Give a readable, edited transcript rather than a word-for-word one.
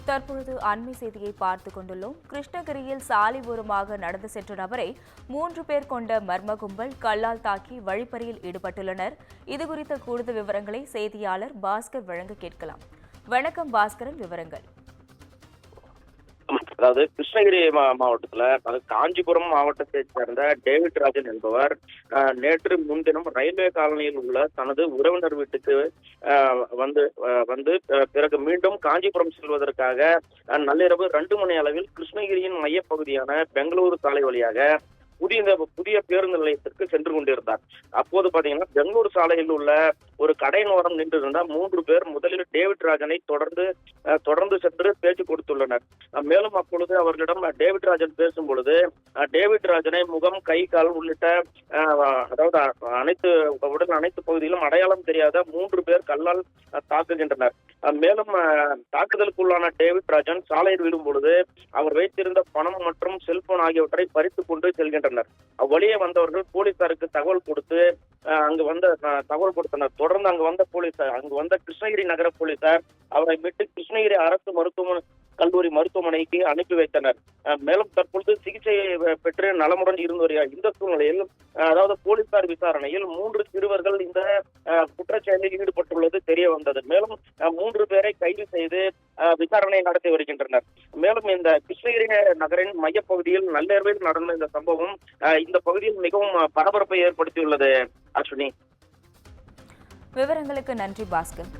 தற்பொழுது அண்மை செய்தியை பார்த்துக் கொண்டுள்ளோம். கிருஷ்ணகிரியில் சாலை ஓரமாக நடந்து சென்ற நபரை 3 பேர் கொண்ட மர்ம கும்பல் கல்லால் தாக்கி வழிப்பறியில் ஈடுபட்டுள்ளனர். இதுகுறித்த கூடுதல் விவரங்களை செய்தியாளர் பாஸ்கர் வழங்க கேட்கலாம். வணக்கம் பாஸ்கரன், விவரங்கள். அதாவது கிருஷ்ணகிரி மாவட்டத்துல காஞ்சிபுரம் மாவட்டத்தைச் சேர்ந்த டேவிட் ராஜன் என்பவர் நேற்று முன்தினம் ரயில்வே காலனியில் உள்ள தனது உறவினர் வீட்டுக்கு வந்து பிறகு மீண்டும் காஞ்சிபுரம் செல்வதற்காக நள்ளிரவு 2 மணி அளவில் கிருஷ்ணகிரியின் மையப்பகுதியான பெங்களூரு சாலை வழியாக புதிய பேருந்து நிலையத்திற்கு சென்று கொண்டிருந்தார். அப்போது பாத்தீங்கன்னா பெங்களூரு சாலையில் உள்ள ஒரு கடையோரம் நின்றிருந்த 3 பேர் முதலில் டேவிட் ராஜனை தொடர்ந்து சென்று பேச்சு கொடுத்துள்ளனர். மேலும் அப்பொழுது அவர்களிடம் டேவிட் ராஜன் பேசும் பொழுது டேவிட் ராஜனை முகம், கை, கால் உள்ளிட்ட அதாவது அனைத்து பகுதியிலும் அடையாளம் தெரியாத 3 பேர் கல்லால் தாக்குகின்றனர். மேலும் தாக்குதலுக்குள்ளான டேவிட் ராஜன் சாலையில் விடும் பொழுது அவர் வைத்திருந்த பணம் மற்றும் செல்போன் ஆகியவற்றை பறித்துக் கொண்டு செல்கின்றனர். அவ்வழியே வந்தவர்கள் போலீசாருக்கு தகவல் கொடுத்தனர். தொடர்ந்து அங்கு வந்த கிருஷ்ணகிரி நகர போலீசார் அவரை மீட்டு கிருஷ்ணகிரி அரசு கல்லூரி மருத்துவமனைக்கு அனுப்பி வைத்தனர். மேலும் தற்பொழுது சிகிச்சை பெற்று நலமுடன் இருந்து வருகிறார். இந்த சூழ்நிலையில் அதாவது போலீசார் விசாரணையில் 3 சிறுவர்கள் இந்த குற்றச்செயலில் ஈடுபட்டுள்ளது தெரிய வந்தது. மேலும் 3 பேரை கைது செய்து விசாரணை நடத்தி வருகின்றனர். மேலும் இந்த கிருஷ்ணகிரி நகரின் மையப்பகுதியில் நள்ளிரவில் நடந்த இந்த சம்பவம் இந்த பகுதியில் மிகவும் பரபரப்பை ஏற்படுத்தியுள்ளது. அஸ்வினி, விவரங்களுக்கு நன்றி பாஸ்கர்.